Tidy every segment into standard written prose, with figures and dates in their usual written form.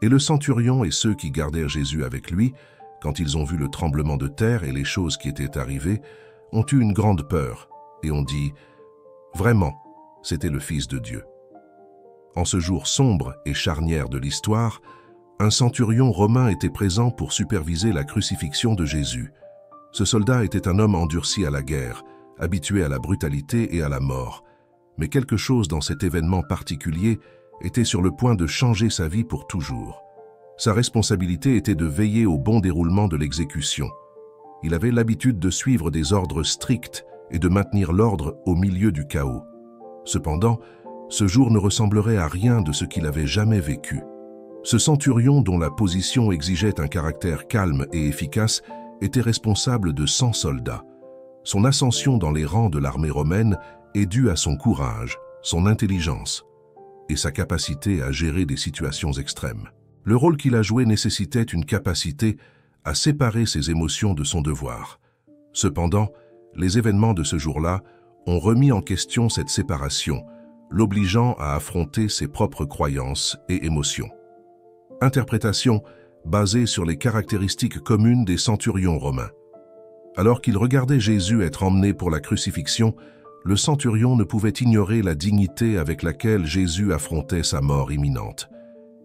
Et le centurion et ceux qui gardèrent Jésus avec lui, quand ils ont vu le tremblement de terre et les choses qui étaient arrivées, ont eu une grande peur et ont dit « Vraiment, c'était le Fils de Dieu ». En ce jour sombre et charnière de l'histoire, un centurion romain était présent pour superviser la crucifixion de Jésus. Ce soldat était un homme endurci à la guerre, habitué à la brutalité et à la mort. Mais quelque chose dans cet événement particulier était sur le point de changer sa vie pour toujours. Sa responsabilité était de veiller au bon déroulement de l'exécution. Il avait l'habitude de suivre des ordres stricts et de maintenir l'ordre au milieu du chaos. Cependant, ce jour ne ressemblerait à rien de ce qu'il avait jamais vécu. Ce centurion, dont la position exigeait un caractère calme et efficace, était responsable de 100 soldats. Son ascension dans les rangs de l'armée romaine est due à son courage, son intelligence et sa capacité à gérer des situations extrêmes. Le rôle qu'il a joué nécessitait une capacité à séparer ses émotions de son devoir. Cependant, les événements de ce jour-là ont remis en question cette séparation, l'obligeant à affronter ses propres croyances et émotions. Interprétation basée sur les caractéristiques communes des centurions romains. Alors qu'il regardait Jésus être emmené pour la crucifixion, le centurion ne pouvait ignorer la dignité avec laquelle Jésus affrontait sa mort imminente.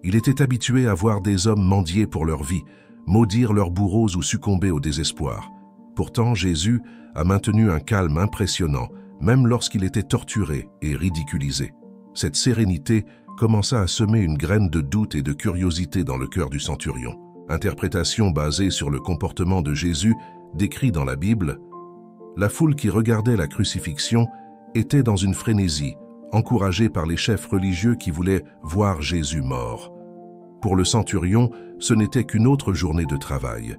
Il était habitué à voir des hommes mendier pour leur vie, maudire leurs bourreaux ou succomber au désespoir. Pourtant, Jésus a maintenu un calme impressionnant, même lorsqu'il était torturé et ridiculisé. Cette sérénité commença à semer une graine de doute et de curiosité dans le cœur du centurion. Interprétation basée sur le comportement de Jésus décrit dans la Bible. La foule qui regardait la crucifixion était dans une frénésie, encouragée par les chefs religieux qui voulaient voir Jésus mort. Pour le centurion, ce n'était qu'une autre journée de travail,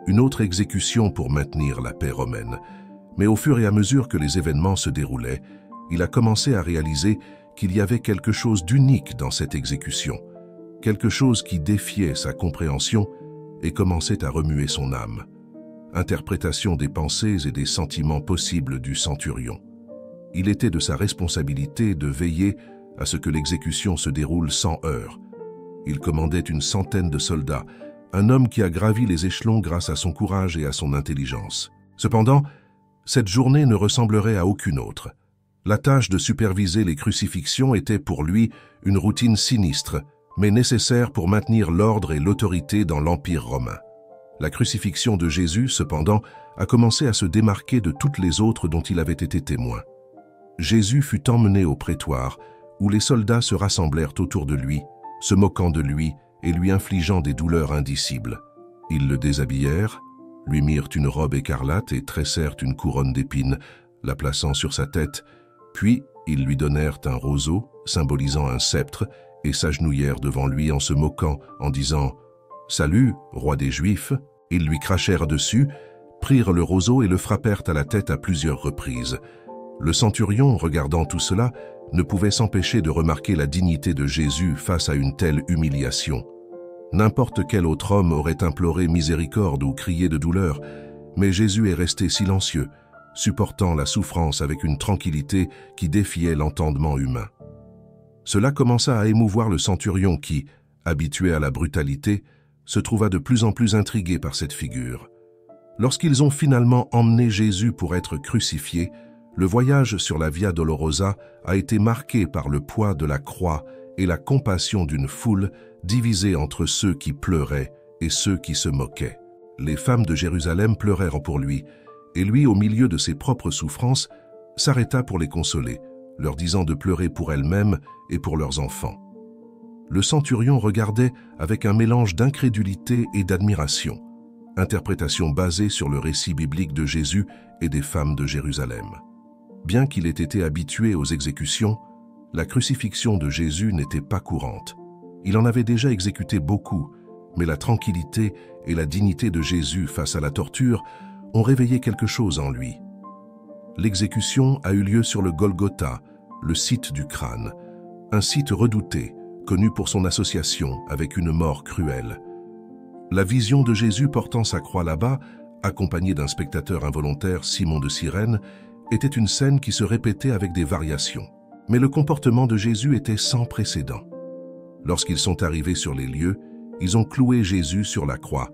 une autre exécution pour maintenir la paix romaine. Mais au fur et à mesure que les événements se déroulaient, il a commencé à réaliser qu'il y avait quelque chose d'unique dans cette exécution, quelque chose qui défiait sa compréhension et commençait à remuer son âme. Interprétation des pensées et des sentiments possibles du centurion. Il était de sa responsabilité de veiller à ce que l'exécution se déroule sans heurts. Il commandait une centaine de soldats, un homme qui a gravi les échelons grâce à son courage et à son intelligence. Cependant, cette journée ne ressemblerait à aucune autre. La tâche de superviser les crucifixions était pour lui une routine sinistre, mais nécessaire pour maintenir l'ordre et l'autorité dans l'Empire romain. La crucifixion de Jésus, cependant, a commencé à se démarquer de toutes les autres dont il avait été témoin. Jésus fut emmené au prétoire, où les soldats se rassemblèrent autour de lui, se moquant de lui et lui infligeant des douleurs indicibles. Ils le déshabillèrent, lui mirent une robe écarlate et tressèrent une couronne d'épines, la plaçant sur sa tête, puis ils lui donnèrent un roseau, symbolisant un sceptre, et s'agenouillèrent devant lui en se moquant, en disant « Salut, roi des Juifs !» Ils lui crachèrent dessus, prirent le roseau et le frappèrent à la tête à plusieurs reprises. Le centurion, regardant tout cela, ne pouvait s'empêcher de remarquer la dignité de Jésus face à une telle humiliation. N'importe quel autre homme aurait imploré miséricorde ou crié de douleur, mais Jésus est resté silencieux, supportant la souffrance avec une tranquillité qui défiait l'entendement humain. Cela commença à émouvoir le centurion qui, habitué à la brutalité, se trouva de plus en plus intrigué par cette figure. Lorsqu'ils ont finalement emmené Jésus pour être crucifié, le voyage sur la Via Dolorosa a été marqué par le poids de la croix et la compassion d'une foule divisée entre ceux qui pleuraient et ceux qui se moquaient. Les femmes de Jérusalem pleurèrent pour lui, et lui, au milieu de ses propres souffrances, s'arrêta pour les consoler, leur disant de pleurer pour elles-mêmes et pour leurs enfants. Le centurion regardait avec un mélange d'incrédulité et d'admiration, interprétation basée sur le récit biblique de Jésus et des femmes de Jérusalem. Bien qu'il ait été habitué aux exécutions, la crucifixion de Jésus n'était pas courante. Il en avait déjà exécuté beaucoup, mais la tranquillité et la dignité de Jésus face à la torture ont réveillé quelque chose en lui. L'exécution a eu lieu sur le Golgotha, le site du crâne, un site redouté, connu pour son association avec une mort cruelle. La vision de Jésus portant sa croix là-bas, accompagné d'un spectateur involontaire, Simon de Cyrène, était une scène qui se répétait avec des variations. Mais le comportement de Jésus était sans précédent. Lorsqu'ils sont arrivés sur les lieux, Ils ont cloué Jésus sur la croix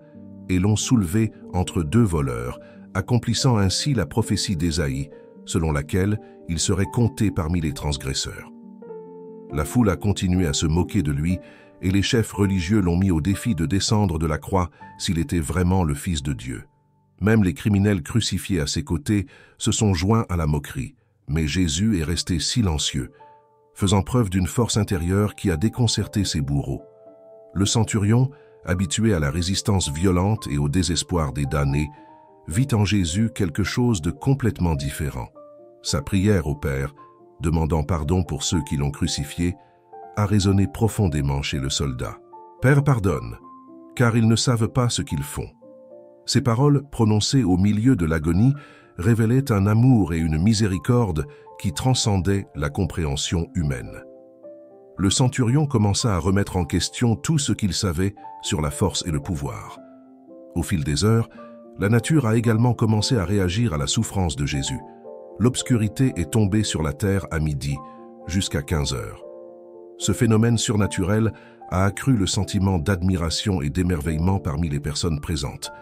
et l'ont soulevé entre deux voleurs, accomplissant ainsi la prophétie d'Ésaïe, selon laquelle il serait compté parmi les transgresseurs. La foule a continué à se moquer de lui et les chefs religieux l'ont mis au défi de descendre de la croix s'il était vraiment le Fils de Dieu. Même les criminels crucifiés à ses côtés se sont joints à la moquerie, mais Jésus est resté silencieux, faisant preuve d'une force intérieure qui a déconcerté ses bourreaux. Le centurion, habitué à la résistance violente et au désespoir des damnés, vit en Jésus quelque chose de complètement différent. Sa prière au Père, demandant pardon pour ceux qui l'ont crucifié, a résonné profondément chez le soldat. « Père, pardonne, car ils ne savent pas ce qu'ils font. » Ces paroles, prononcées au milieu de l'agonie, révélaient un amour et une miséricorde qui transcendaient la compréhension humaine. Le centurion commença à remettre en question tout ce qu'il savait sur la force et le pouvoir. Au fil des heures, la nature a également commencé à réagir à la souffrance de Jésus. L'obscurité est tombée sur la terre à midi, jusqu'à 15 heures. Ce phénomène surnaturel a accru le sentiment d'admiration et d'émerveillement parmi les personnes présentes.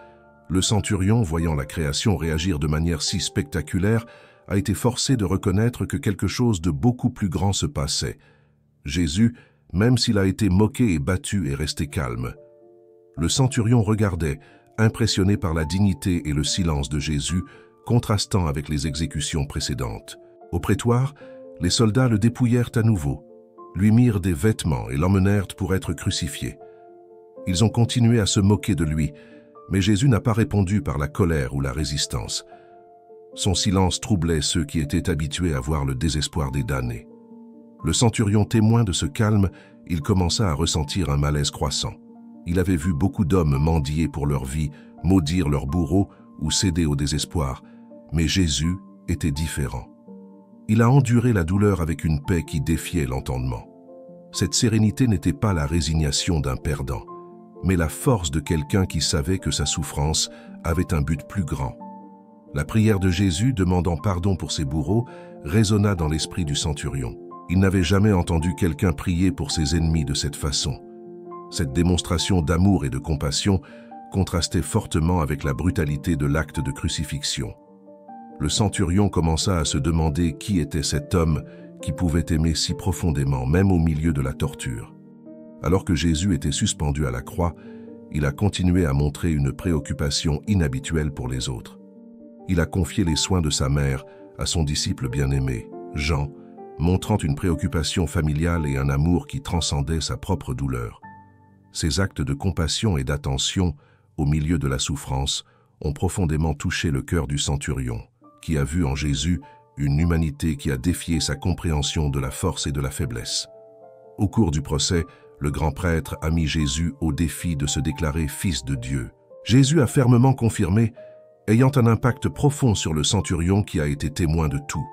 Le centurion, voyant la création réagir de manière si spectaculaire, a été forcé de reconnaître que quelque chose de beaucoup plus grand se passait. Jésus, même s'il a été moqué et battu, est resté calme. Le centurion regardait, impressionné par la dignité et le silence de Jésus, contrastant avec les exécutions précédentes. Au prétoire, les soldats le dépouillèrent à nouveau, lui mirent des vêtements et l'emmenèrent pour être crucifié. Ils ont continué à se moquer de lui, mais Jésus n'a pas répondu par la colère ou la résistance. Son silence troublait ceux qui étaient habitués à voir le désespoir des damnés. Le centurion témoin de ce calme, il commença à ressentir un malaise croissant. Il avait vu beaucoup d'hommes mendier pour leur vie, maudire leurs bourreaux ou céder au désespoir, mais Jésus était différent. Il a enduré la douleur avec une paix qui défiait l'entendement. Cette sérénité n'était pas la résignation d'un perdant, mais la force de quelqu'un qui savait que sa souffrance avait un but plus grand. La prière de Jésus demandant pardon pour ses bourreaux résonna dans l'esprit du centurion. Il n'avait jamais entendu quelqu'un prier pour ses ennemis de cette façon. Cette démonstration d'amour et de compassion contrastait fortement avec la brutalité de l'acte de crucifixion. Le centurion commença à se demander qui était cet homme qui pouvait aimer si profondément, même au milieu de la torture. Alors que Jésus était suspendu à la croix, il a continué à montrer une préoccupation inhabituelle pour les autres. Il a confié les soins de sa mère à son disciple bien-aimé, Jean, montrant une préoccupation familiale et un amour qui transcendait sa propre douleur. Ces actes de compassion et d'attention, au milieu de la souffrance, ont profondément touché le cœur du centurion, qui a vu en Jésus une humanité qui a défié sa compréhension de la force et de la faiblesse. Au cours du procès, le grand prêtre a mis Jésus au défi de se déclarer fils de Dieu. Jésus a fermement confirmé, ayant un impact profond sur le centurion qui a été témoin de tout.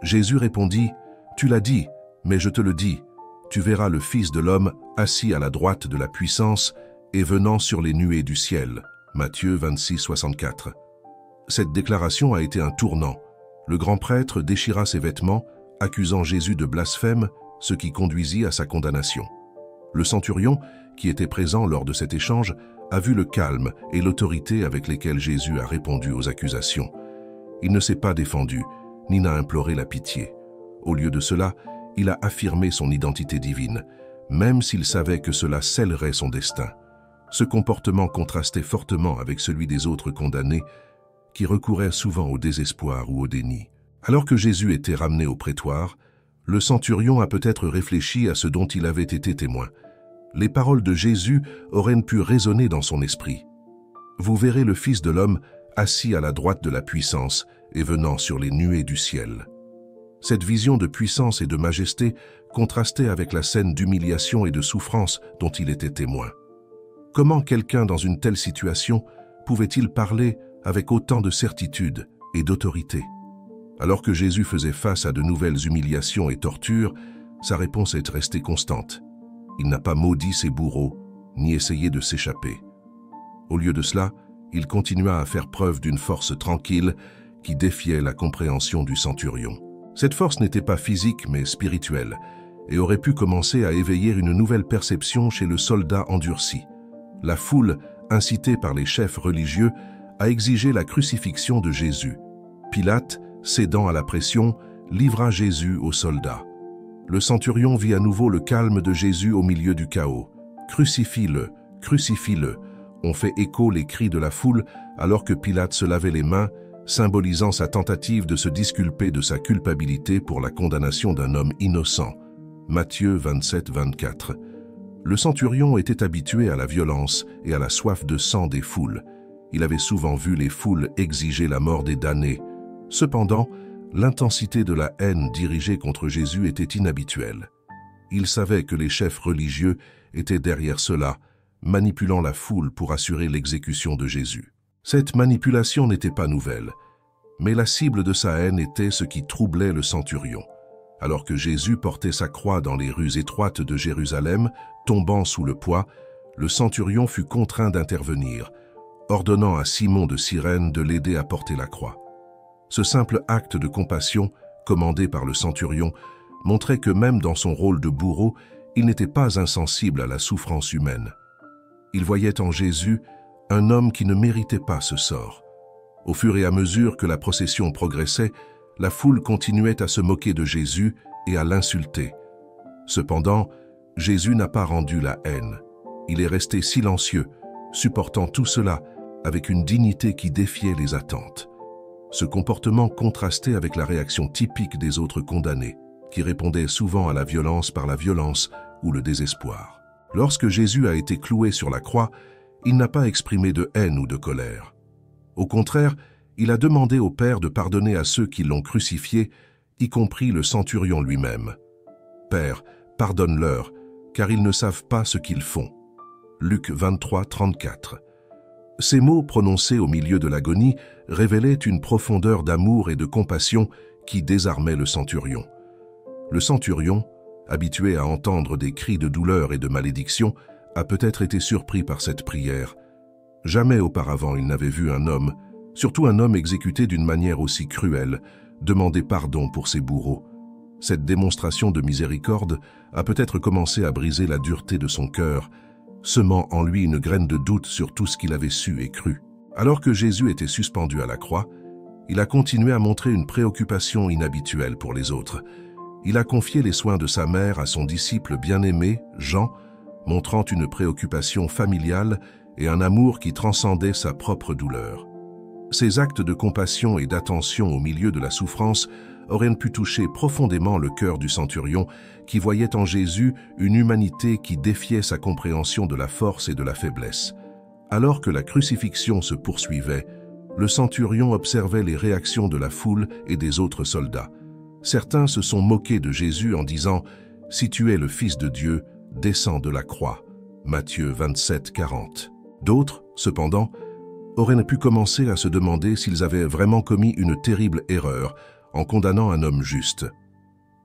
Jésus répondit, « Tu l'as dit, mais je te le dis, tu verras le Fils de l'homme assis à la droite de la puissance et venant sur les nuées du ciel. » Matthieu 26, 64. Cette déclaration a été un tournant. Le grand prêtre déchira ses vêtements, accusant Jésus de blasphème, ce qui conduisit à sa condamnation. Le centurion, qui était présent lors de cet échange, a vu le calme et l'autorité avec lesquels Jésus a répondu aux accusations. Il ne s'est pas défendu, ni n'a imploré la pitié. Au lieu de cela, il a affirmé son identité divine, même s'il savait que cela scellerait son destin. Ce comportement contrastait fortement avec celui des autres condamnés, qui recouraient souvent au désespoir ou au déni. Alors que Jésus était ramené au prétoire, le centurion a peut-être réfléchi à ce dont il avait été témoin. Les paroles de Jésus auraient pu résonner dans son esprit. « Vous verrez le Fils de l'homme assis à la droite de la puissance et venant sur les nuées du ciel. » Cette vision de puissance et de majesté contrastait avec la scène d'humiliation et de souffrance dont il était témoin. Comment quelqu'un dans une telle situation pouvait-il parler avec autant de certitude et d'autorité? Alors que Jésus faisait face à de nouvelles humiliations et tortures, sa réponse est restée constante. Il n'a pas maudit ses bourreaux, ni essayé de s'échapper. Au lieu de cela, il continua à faire preuve d'une force tranquille qui défiait la compréhension du centurion. Cette force n'était pas physique mais spirituelle et aurait pu commencer à éveiller une nouvelle perception chez le soldat endurci. La foule, incitée par les chefs religieux, a exigé la crucifixion de Jésus. Pilate, cédant à la pression, livra Jésus aux soldats. Le centurion vit à nouveau le calme de Jésus au milieu du chaos. « Crucifie-le, crucifie-le » ont fait écho les cris de la foule alors que Pilate se lavait les mains, symbolisant sa tentative de se disculper de sa culpabilité pour la condamnation d'un homme innocent. Matthieu 27, 24. Le centurion était habitué à la violence et à la soif de sang des foules. Il avait souvent vu les foules exiger la mort des damnés. Cependant, l'intensité de la haine dirigée contre Jésus était inhabituelle. Il savait que les chefs religieux étaient derrière cela, manipulant la foule pour assurer l'exécution de Jésus. Cette manipulation n'était pas nouvelle, mais la cible de sa haine était ce qui troublait le centurion. Alors que Jésus portait sa croix dans les rues étroites de Jérusalem, tombant sous le poids, le centurion fut contraint d'intervenir, ordonnant à Simon de Cyrène de l'aider à porter la croix. Ce simple acte de compassion, commandé par le centurion, montrait que même dans son rôle de bourreau, il n'était pas insensible à la souffrance humaine. Il voyait en Jésus un homme qui ne méritait pas ce sort. Au fur et à mesure que la procession progressait, la foule continuait à se moquer de Jésus et à l'insulter. Cependant, Jésus n'a pas rendu la haine. Il est resté silencieux, supportant tout cela avec une dignité qui défiait les attentes. Ce comportement contrastait avec la réaction typique des autres condamnés, qui répondaient souvent à la violence par la violence ou le désespoir. Lorsque Jésus a été cloué sur la croix, il n'a pas exprimé de haine ou de colère. Au contraire, il a demandé au Père de pardonner à ceux qui l'ont crucifié, y compris le centurion lui-même. « Père, pardonne-leur, car ils ne savent pas ce qu'ils font. » Luc 23, 34. Ces mots prononcés au milieu de l'agonie révélaient une profondeur d'amour et de compassion qui désarmait le centurion. Le centurion, habitué à entendre des cris de douleur et de malédiction, a peut-être été surpris par cette prière. Jamais auparavant il n'avait vu un homme, surtout un homme exécuté d'une manière aussi cruelle, demander pardon pour ses bourreaux. Cette démonstration de miséricorde a peut-être commencé à briser la dureté de son cœur, semant en lui une graine de doute sur tout ce qu'il avait su et cru. Alors que Jésus était suspendu à la croix, il a continué à montrer une préoccupation inhabituelle pour les autres. Il a confié les soins de sa mère à son disciple bien-aimé, Jean, montrant une préoccupation familiale et un amour qui transcendait sa propre douleur. Ces actes de compassion et d'attention au milieu de la souffrance auraient pu toucher profondément le cœur du centurion qui voyait en Jésus une humanité qui défiait sa compréhension de la force et de la faiblesse. Alors que la crucifixion se poursuivait, le centurion observait les réactions de la foule et des autres soldats. Certains se sont moqués de Jésus en disant « Si tu es le Fils de Dieu, descends de la croix » Matthieu 27, 40. D'autres, cependant, auraient pu commencer à se demander s'ils avaient vraiment commis une terrible erreur en condamnant un homme juste.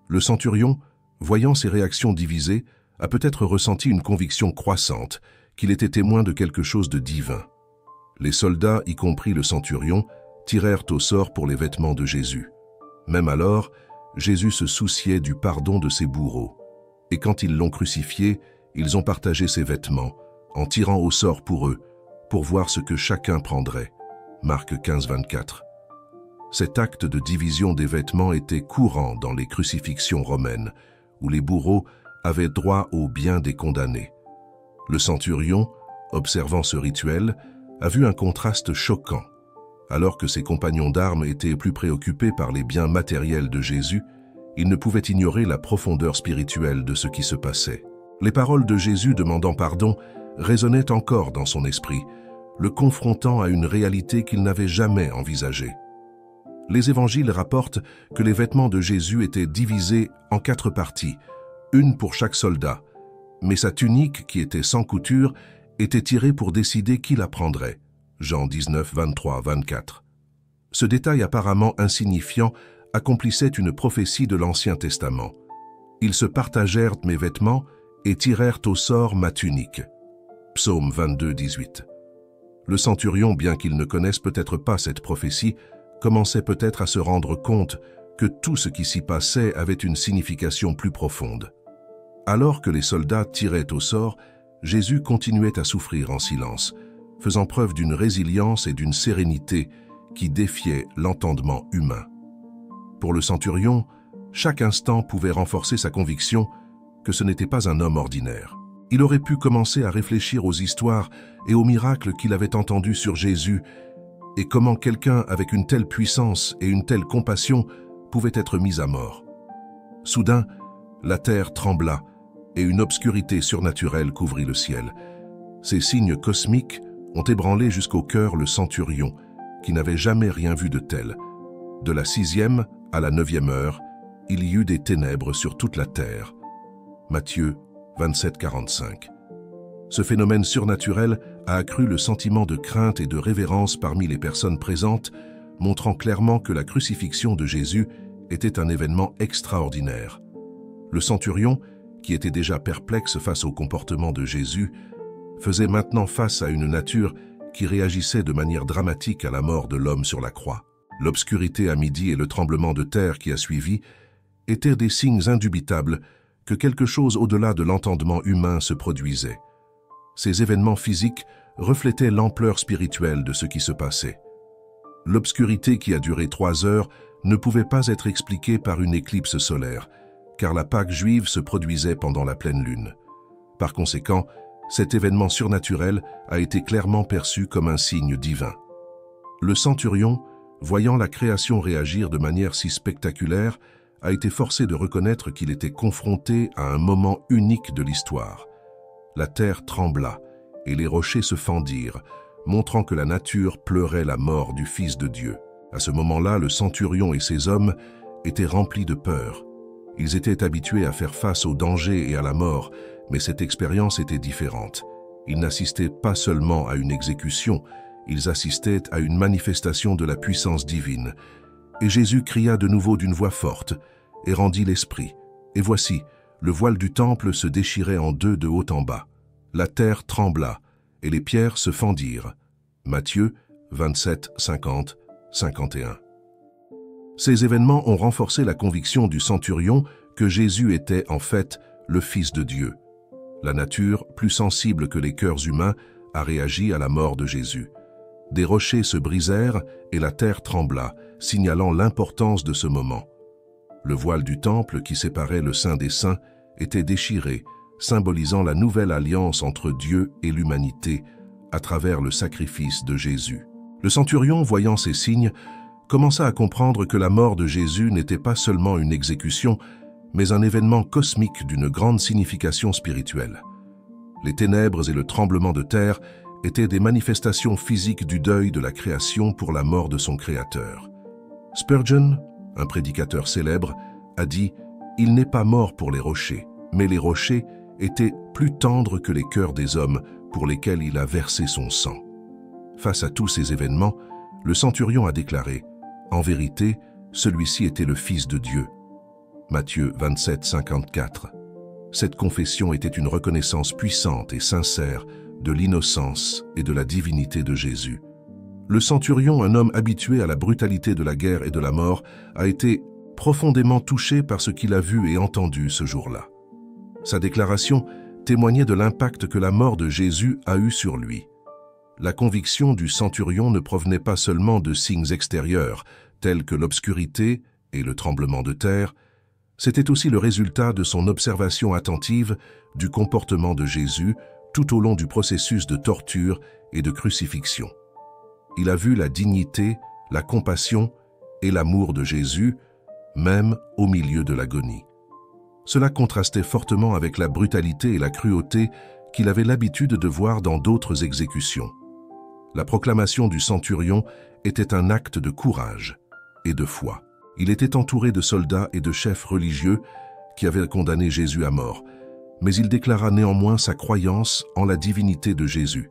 Le centurion, voyant ces réactions divisées, a peut-être ressenti une conviction croissante qu'il était témoin de quelque chose de divin. Les soldats, y compris le centurion, tirèrent au sort pour les vêtements de Jésus. Même alors, Jésus se souciait du pardon de ses bourreaux. Et quand ils l'ont crucifié, ils ont partagé ses vêtements, en tirant au sort pour eux, pour voir ce que chacun prendrait. Marc 15, 24. Cet acte de division des vêtements était courant dans les crucifixions romaines, où les bourreaux avaient droit aux biens des condamnés. Le centurion, observant ce rituel, a vu un contraste choquant. Alors que ses compagnons d'armes étaient plus préoccupés par les biens matériels de Jésus, il ne pouvait ignorer la profondeur spirituelle de ce qui se passait. Les paroles de Jésus demandant pardon résonnaient encore dans son esprit, le confrontant à une réalité qu'il n'avait jamais envisagée. Les évangiles rapportent que les vêtements de Jésus étaient divisés en 4 parties, une pour chaque soldat, mais sa tunique, qui était sans couture, était tirée pour décider qui la prendrait. Jean 19, 23, 24. Ce détail apparemment insignifiant accomplissait une prophétie de l'Ancien Testament. Ils se partagèrent mes vêtements et tirèrent au sort ma tunique. Psaume 22, 18. Le centurion, bien qu'il ne connaisse peut-être pas cette prophétie, commençait peut-être à se rendre compte que tout ce qui s'y passait avait une signification plus profonde. Alors que les soldats tiraient au sort, Jésus continuait à souffrir en silence, faisant preuve d'une résilience et d'une sérénité qui défiaient l'entendement humain. Pour le centurion, chaque instant pouvait renforcer sa conviction que ce n'était pas un homme ordinaire. Il aurait pu commencer à réfléchir aux histoires et aux miracles qu'il avait entendus sur Jésus et comment quelqu'un avec une telle puissance et une telle compassion pouvait être mis à mort. Soudain, la terre trembla et une obscurité surnaturelle couvrit le ciel. Ces signes cosmiques ont ébranlé jusqu'au cœur le centurion, qui n'avait jamais rien vu de tel. De la 6e à la 9e heure, il y eut des ténèbres sur toute la terre. Matthieu 27, 45. Ce phénomène surnaturel a accru le sentiment de crainte et de révérence parmi les personnes présentes, montrant clairement que la crucifixion de Jésus était un événement extraordinaire. Le centurion, qui était déjà perplexe face au comportement de Jésus, faisait maintenant face à une nature qui réagissait de manière dramatique à la mort de l'homme sur la croix. L'obscurité à midi et le tremblement de terre qui a suivi étaient des signes indubitables que quelque chose au-delà de l'entendement humain se produisait. Ces événements physiques reflétaient l'ampleur spirituelle de ce qui se passait. L'obscurité qui a duré 3 heures ne pouvait pas être expliquée par une éclipse solaire, car la Pâque juive se produisait pendant la pleine lune. Par conséquent, cet événement surnaturel a été clairement perçu comme un signe divin. Le centurion, voyant la création réagir de manière si spectaculaire, a été forcé de reconnaître qu'il était confronté à un moment unique de l'histoire. La terre trembla et les rochers se fendirent, montrant que la nature pleurait la mort du Fils de Dieu. À ce moment-là, le centurion et ses hommes étaient remplis de peur. Ils étaient habitués à faire face au danger et à la mort, mais cette expérience était différente. Ils n'assistaient pas seulement à une exécution, ils assistaient à une manifestation de la puissance divine. Et Jésus cria de nouveau d'une voix forte et rendit l'esprit. Et voici, le voile du temple se déchirait en deux de haut en bas. La terre trembla et les pierres se fendirent. Matthieu 27, 50, 51. Ces événements ont renforcé la conviction du centurion que Jésus était en fait le Fils de Dieu. La nature, plus sensible que les cœurs humains, a réagi à la mort de Jésus. Des rochers se brisèrent et la terre trembla, signalant l'importance de ce moment. Le voile du temple qui séparait le Saint des Saints était déchiré, symbolisant la nouvelle alliance entre Dieu et l'humanité à travers le sacrifice de Jésus. Le centurion, voyant ces signes, commença à comprendre que la mort de Jésus n'était pas seulement une exécution, mais un événement cosmique d'une grande signification spirituelle. Les ténèbres et le tremblement de terre étaient des manifestations physiques du deuil de la création pour la mort de son Créateur. Spurgeon, un prédicateur célèbre, a dit « Il n'est pas mort pour les rochers, mais les rochers étaient plus tendres que les cœurs des hommes pour lesquels il a versé son sang. » Face à tous ces événements, le centurion a déclaré « En vérité, celui-ci était le Fils de Dieu. » Matthieu 27, 54. Cette confession était une reconnaissance puissante et sincère de l'innocence et de la divinité de Jésus. Le centurion, un homme habitué à la brutalité de la guerre et de la mort, a été profondément touché par ce qu'il a vu et entendu ce jour-là. Sa déclaration témoignait de l'impact que la mort de Jésus a eu sur lui. La conviction du centurion ne provenait pas seulement de signes extérieurs, tels que l'obscurité et le tremblement de terre, c'était aussi le résultat de son observation attentive du comportement de Jésus tout au long du processus de torture et de crucifixion. Il a vu la dignité, la compassion et l'amour de Jésus, même au milieu de l'agonie. Cela contrastait fortement avec la brutalité et la cruauté qu'il avait l'habitude de voir dans d'autres exécutions. La proclamation du centurion était un acte de courage et de foi. Il était entouré de soldats et de chefs religieux qui avaient condamné Jésus à mort, mais il déclara néanmoins sa croyance en la divinité de Jésus.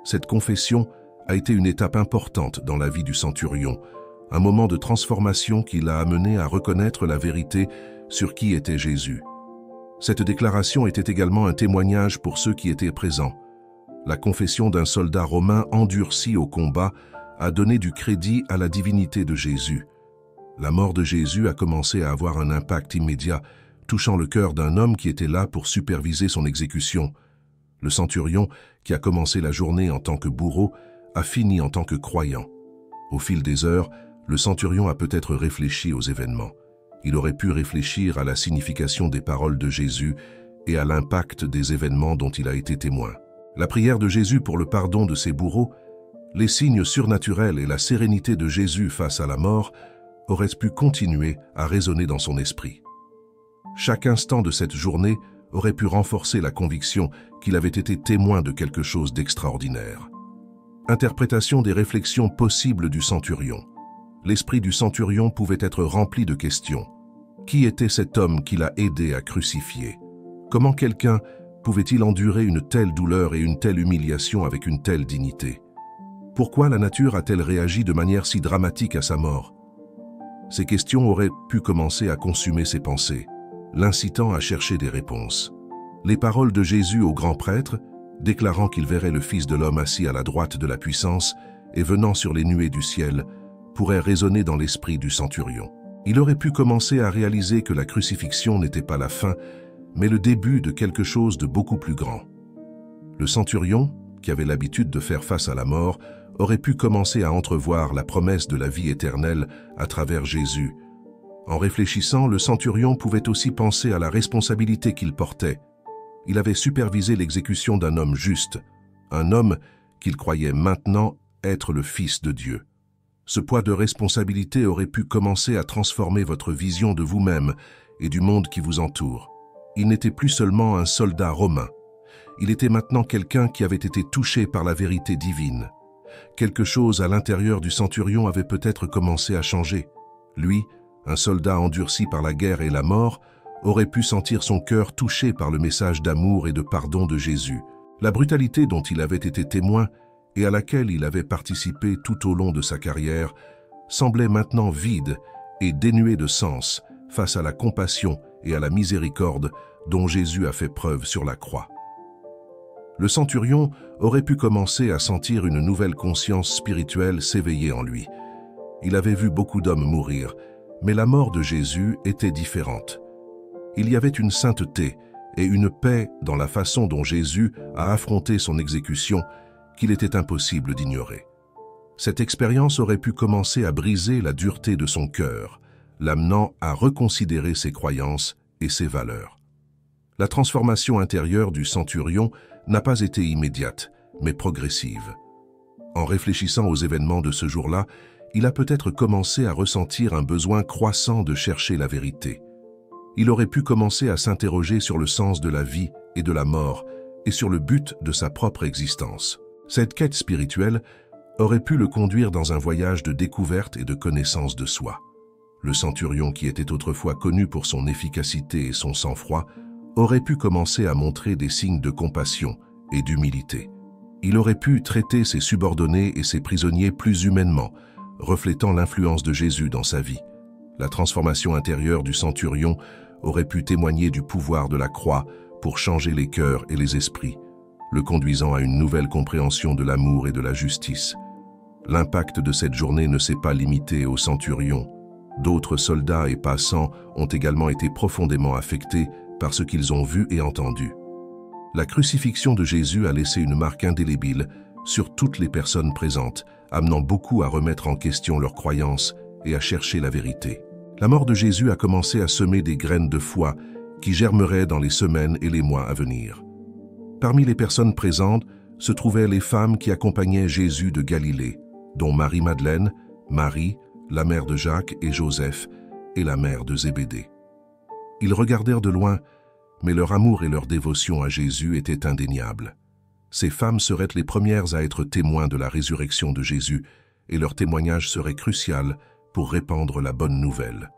Cette confession a été une étape importante dans la vie du centurion, un moment de transformation qui l'a amené à reconnaître la vérité sur qui était Jésus. Cette déclaration était également un témoignage pour ceux qui étaient présents. La confession d'un soldat romain endurci au combat a donné du crédit à la divinité de Jésus. La mort de Jésus a commencé à avoir un impact immédiat, touchant le cœur d'un homme qui était là pour superviser son exécution. Le centurion, qui a commencé la journée en tant que bourreau, a fini en tant que croyant. Au fil des heures, le centurion a peut-être réfléchi aux événements. Il aurait pu réfléchir à la signification des paroles de Jésus et à l'impact des événements dont il a été témoin. La prière de Jésus pour le pardon de ses bourreaux, les signes surnaturels et la sérénité de Jésus face à la mort auraient pu continuer à résonner dans son esprit. Chaque instant de cette journée aurait pu renforcer la conviction qu'il avait été témoin de quelque chose d'extraordinaire. Interprétation des réflexions possibles du centurion. L'esprit du centurion pouvait être rempli de questions. Qui était cet homme qui l'a aidé à crucifier? Comment quelqu'un pouvait-il endurer une telle douleur et une telle humiliation avec une telle dignité? Pourquoi la nature a-t-elle réagi de manière si dramatique à sa mort? Ces questions auraient pu commencer à consumer ses pensées, l'incitant à chercher des réponses. Les paroles de Jésus au grand prêtre, déclarant qu'il verrait le Fils de l'homme assis à la droite de la puissance et venant sur les nuées du ciel, pourraient résonner dans l'esprit du centurion. Il aurait pu commencer à réaliser que la crucifixion n'était pas la fin, mais le début de quelque chose de beaucoup plus grand. Le centurion, qui avait l'habitude de faire face à la mort, aurait pu commencer à entrevoir la promesse de la vie éternelle à travers Jésus. En réfléchissant, le centurion pouvait aussi penser à la responsabilité qu'il portait. Il avait supervisé l'exécution d'un homme juste, un homme qu'il croyait maintenant être le Fils de Dieu. Ce poids de responsabilité aurait pu commencer à transformer votre vision de vous-même et du monde qui vous entoure. Il n'était plus seulement un soldat romain. Il était maintenant quelqu'un qui avait été touché par la vérité divine. Quelque chose à l'intérieur du centurion avait peut-être commencé à changer. Lui, un soldat endurci par la guerre et la mort, aurait pu sentir son cœur touché par le message d'amour et de pardon de Jésus. La brutalité dont il avait été témoin et à laquelle il avait participé tout au long de sa carrière semblait maintenant vide et dénuée de sens face à la compassion et à la miséricorde dont Jésus a fait preuve sur la croix. Le centurion aurait pu commencer à sentir une nouvelle conscience spirituelle s'éveiller en lui. Il avait vu beaucoup d'hommes mourir, mais la mort de Jésus était différente. Il y avait une sainteté et une paix dans la façon dont Jésus a affronté son exécution qu'il était impossible d'ignorer. Cette expérience aurait pu commencer à briser la dureté de son cœur, l'amenant à reconsidérer ses croyances et ses valeurs. La transformation intérieure du centurion n'a pas été immédiate, mais progressive. En réfléchissant aux événements de ce jour-là, il a peut-être commencé à ressentir un besoin croissant de chercher la vérité. Il aurait pu commencer à s'interroger sur le sens de la vie et de la mort et sur le but de sa propre existence. Cette quête spirituelle aurait pu le conduire dans un voyage de découverte et de connaissance de soi. Le centurion, qui était autrefois connu pour son efficacité et son sang-froid, aurait pu commencer à montrer des signes de compassion et d'humilité. Il aurait pu traiter ses subordonnés et ses prisonniers plus humainement, reflétant l'influence de Jésus dans sa vie. La transformation intérieure du centurion aurait pu témoigner du pouvoir de la croix pour changer les cœurs et les esprits, le conduisant à une nouvelle compréhension de l'amour et de la justice. L'impact de cette journée ne s'est pas limité au centurion. D'autres soldats et passants ont également été profondément affectés par ce qu'ils ont vu et entendu. La crucifixion de Jésus a laissé une marque indélébile sur toutes les personnes présentes, amenant beaucoup à remettre en question leurs croyances et à chercher la vérité. La mort de Jésus a commencé à semer des graines de foi qui germeraient dans les semaines et les mois à venir. Parmi les personnes présentes se trouvaient les femmes qui accompagnaient Jésus de Galilée, dont Marie-Madeleine, Marie, la mère de Jacques et Joseph, et la mère de Zébédée. Ils regardèrent de loin, mais leur amour et leur dévotion à Jésus étaient indéniables. Ces femmes seraient les premières à être témoins de la résurrection de Jésus, et leur témoignage serait crucial pour répandre la bonne nouvelle.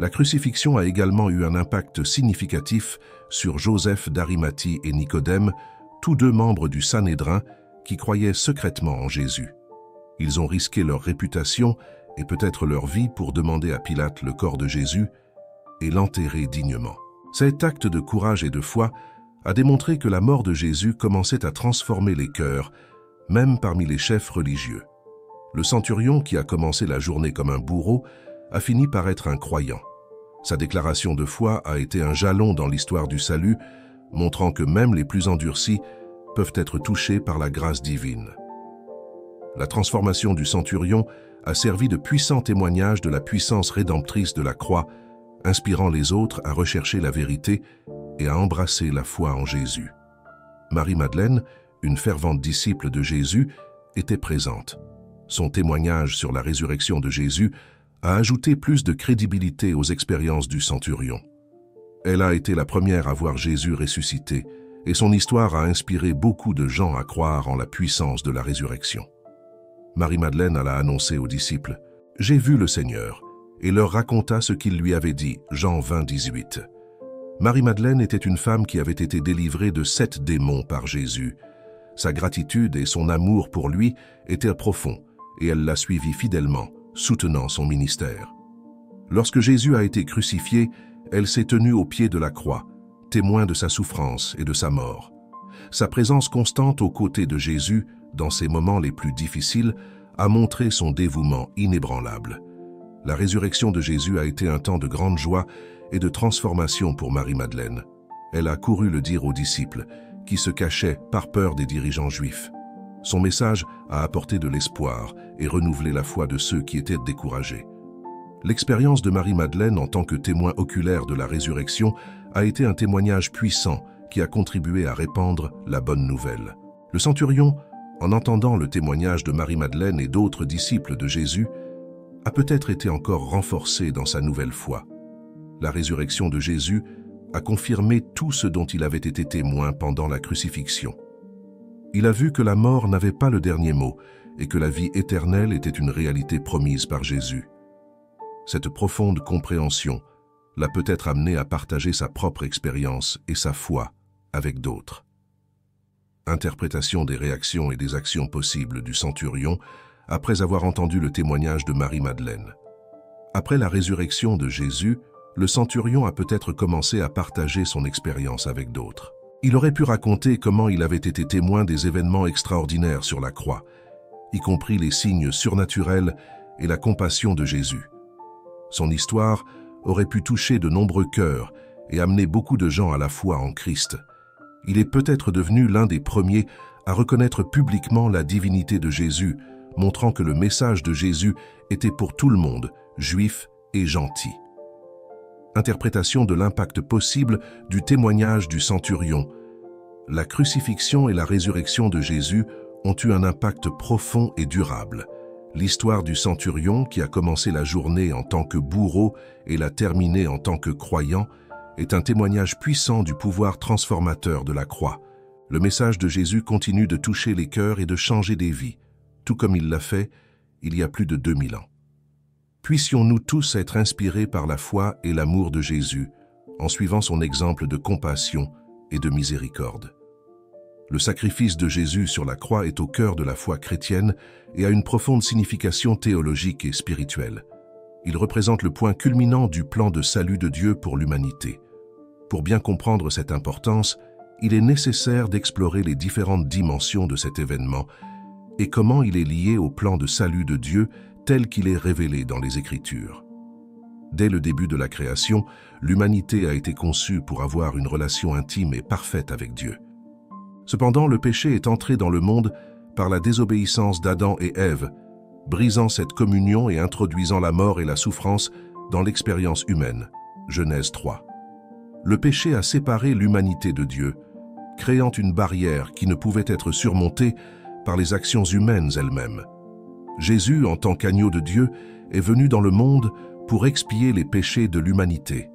La crucifixion a également eu un impact significatif sur Joseph d'Arimathie et Nicodème, tous deux membres du Sanhédrin qui croyaient secrètement en Jésus. Ils ont risqué leur réputation et peut-être leur vie pour demander à Pilate le corps de Jésus et l'enterrer dignement. Cet acte de courage et de foi a démontré que la mort de Jésus commençait à transformer les cœurs, même parmi les chefs religieux. Le centurion, qui a commencé la journée comme un bourreau, a fini par être un croyant. Sa déclaration de foi a été un jalon dans l'histoire du salut, montrant que même les plus endurcis peuvent être touchés par la grâce divine. La transformation du centurion a servi de puissant témoignage de la puissance rédemptrice de la croix, inspirant les autres à rechercher la vérité et à embrasser la foi en Jésus. Marie-Madeleine, une fervente disciple de Jésus, était présente. Son témoignage sur la résurrection de Jésus a ajouté plus de crédibilité aux expériences du centurion. Elle a été la première à voir Jésus ressuscité, et son histoire a inspiré beaucoup de gens à croire en la puissance de la résurrection. Marie-Madeleine alla annoncer aux disciples « J'ai vu le Seigneur » et leur raconta ce qu'il lui avait dit, Jean 20, 18. Marie-Madeleine était une femme qui avait été délivrée de 7 démons par Jésus. Sa gratitude et son amour pour lui étaient profonds, et elle l'a suivi fidèlement, soutenant son ministère. Lorsque Jésus a été crucifié, elle s'est tenue au pied de la croix, témoin de sa souffrance et de sa mort. Sa présence constante aux côtés de Jésus, dans ses moments les plus difficiles, a montré son dévouement inébranlable. La résurrection de Jésus a été un temps de grande joie et de transformation pour Marie-Madeleine. Elle a couru le dire aux disciples, qui se cachaient par peur des dirigeants juifs. Son message a apporté de l'espoir et renouvelé la foi de ceux qui étaient découragés. L'expérience de Marie-Madeleine en tant que témoin oculaire de la résurrection a été un témoignage puissant qui a contribué à répandre la bonne nouvelle. Le centurion, en entendant le témoignage de Marie-Madeleine et d'autres disciples de Jésus, a peut-être été encore renforcé dans sa nouvelle foi. La résurrection de Jésus a confirmé tout ce dont il avait été témoin pendant la crucifixion. Il a vu que la mort n'avait pas le dernier mot et que la vie éternelle était une réalité promise par Jésus. Cette profonde compréhension l'a peut-être amené à partager sa propre expérience et sa foi avec d'autres. Interprétation des réactions et des actions possibles du centurion après avoir entendu le témoignage de Marie-Madeleine. Après la résurrection de Jésus, le centurion a peut-être commencé à partager son expérience avec d'autres. Il aurait pu raconter comment il avait été témoin des événements extraordinaires sur la croix, y compris les signes surnaturels et la compassion de Jésus. Son histoire aurait pu toucher de nombreux cœurs et amener beaucoup de gens à la foi en Christ. Il est peut-être devenu l'un des premiers à reconnaître publiquement la divinité de Jésus, montrant que le message de Jésus était pour tout le monde, juif et gentil. Interprétation de l'impact possible du témoignage du centurion. La crucifixion et la résurrection de Jésus ont eu un impact profond et durable. L'histoire du centurion, qui a commencé la journée en tant que bourreau et l'a terminée en tant que croyant, est un témoignage puissant du pouvoir transformateur de la croix. Le message de Jésus continue de toucher les cœurs et de changer des vies, tout comme il l'a fait il y a plus de 2000 ans. Puissions-nous tous être inspirés par la foi et l'amour de Jésus, en suivant son exemple de compassion et de miséricorde. Le sacrifice de Jésus sur la croix est au cœur de la foi chrétienne et a une profonde signification théologique et spirituelle. Il représente le point culminant du plan de salut de Dieu pour l'humanité. Pour bien comprendre cette importance, il est nécessaire d'explorer les différentes dimensions de cet événement et comment il est lié au plan de salut de Dieu tel qu'il est révélé dans les Écritures. Dès le début de la création, l'humanité a été conçue pour avoir une relation intime et parfaite avec Dieu. Cependant, le péché est entré dans le monde par la désobéissance d'Adam et Ève, brisant cette communion et introduisant la mort et la souffrance dans l'expérience humaine. Genèse 3. Le péché a séparé l'humanité de Dieu, créant une barrière qui ne pouvait être surmontée par les actions humaines elles-mêmes. Jésus, en tant qu'agneau de Dieu, est venu dans le monde pour expier les péchés de l'humanité.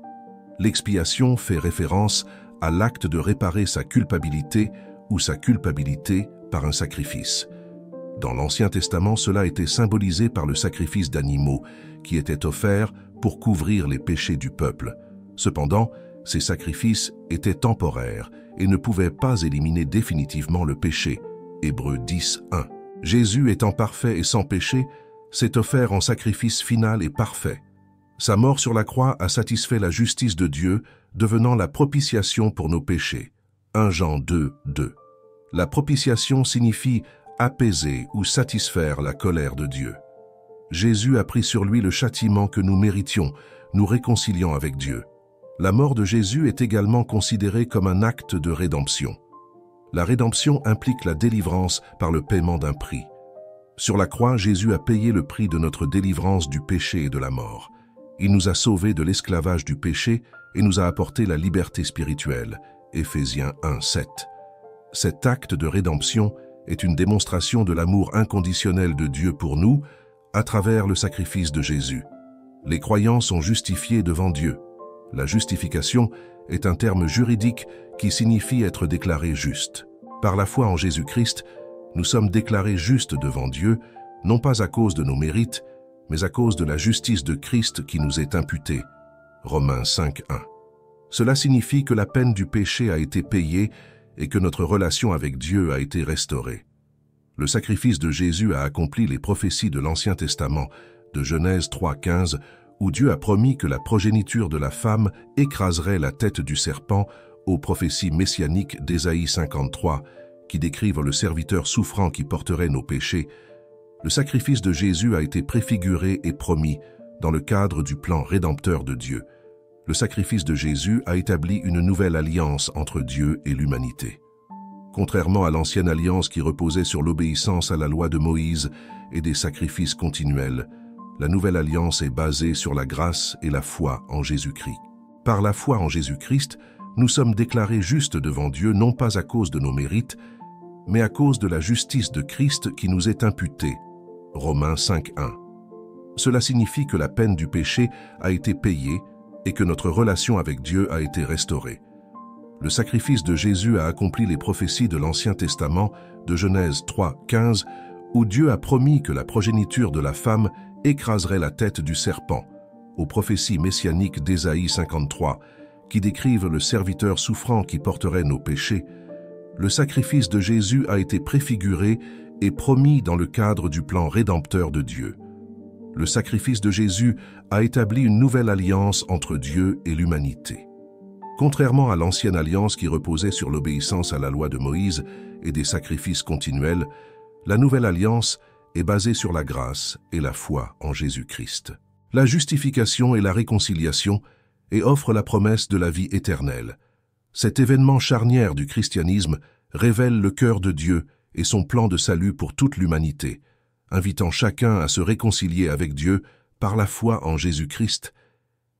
L'expiation fait référence à l'acte de réparer sa culpabilité ou sa culpabilité par un sacrifice. Dans l'Ancien Testament, cela était symbolisé par le sacrifice d'animaux qui étaient offerts pour couvrir les péchés du peuple. Cependant, ces sacrifices étaient temporaires et ne pouvaient pas éliminer définitivement le péché. Hébreux 10, 1. Jésus, étant parfait et sans péché, s'est offert en sacrifice final et parfait. Sa mort sur la croix a satisfait la justice de Dieu, devenant la propitiation pour nos péchés. 1 Jean 2, 2. La propitiation signifie apaiser ou satisfaire la colère de Dieu. Jésus a pris sur lui le châtiment que nous méritions, nous réconciliant avec Dieu. La mort de Jésus est également considérée comme un acte de rédemption. La rédemption implique la délivrance par le paiement d'un prix. Sur la croix, Jésus a payé le prix de notre délivrance du péché et de la mort. Il nous a sauvés de l'esclavage du péché et nous a apporté la liberté spirituelle. Éphésiens 1:7. Cet acte de rédemption est une démonstration de l'amour inconditionnel de Dieu pour nous à travers le sacrifice de Jésus. Les croyants sont justifiés devant Dieu. La justification est un terme juridique qui signifie être déclaré juste. Par la foi en Jésus-Christ, nous sommes déclarés justes devant Dieu, non pas à cause de nos mérites, mais à cause de la justice de Christ qui nous est imputée. Romains 5:1. Cela signifie que la peine du péché a été payée et que notre relation avec Dieu a été restaurée. Le sacrifice de Jésus a accompli les prophéties de l'Ancien Testament, de Genèse 3:15, où Dieu a promis que la progéniture de la femme écraserait la tête du serpent, aux prophéties messianiques d'Ésaïe 53, qui décrivent le serviteur souffrant qui porterait nos péchés. Le sacrifice de Jésus a été préfiguré et promis dans le cadre du plan rédempteur de Dieu. Le sacrifice de Jésus a établi une nouvelle alliance entre Dieu et l'humanité. Contrairement à l'ancienne alliance qui reposait sur l'obéissance à la loi de Moïse et des sacrifices continuels, la nouvelle alliance est basée sur la grâce et la foi en Jésus-Christ. Par la foi en Jésus-Christ, nous sommes déclarés justes devant Dieu non pas à cause de nos mérites, mais à cause de la justice de Christ qui nous est imputée. Romains 5:1. Cela signifie que la peine du péché a été payée et que notre relation avec Dieu a été restaurée. Le sacrifice de Jésus a accompli les prophéties de l'Ancien Testament de Genèse 3:15, où Dieu a promis que la progéniture de la femme écraserait la tête du serpent, aux prophéties messianiques d'Ésaïe 53, qui décrivent le serviteur souffrant qui porterait nos péchés. Le sacrifice de Jésus a été préfiguré et promis dans le cadre du plan rédempteur de Dieu. Le sacrifice de Jésus a établi une nouvelle alliance entre Dieu et l'humanité. Contrairement à l'ancienne alliance qui reposait sur l'obéissance à la loi de Moïse et des sacrifices continuels, la nouvelle alliance est basée sur la grâce et la foi en Jésus-Christ. La justification et la réconciliation et offre la promesse de la vie éternelle. Cet événement charnière du christianisme révèle le cœur de Dieu et son plan de salut pour toute l'humanité, invitant chacun à se réconcilier avec Dieu par la foi en Jésus-Christ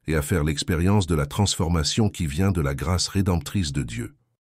et à faire l'expérience de la transformation qui vient de la grâce rédemptrice de Dieu.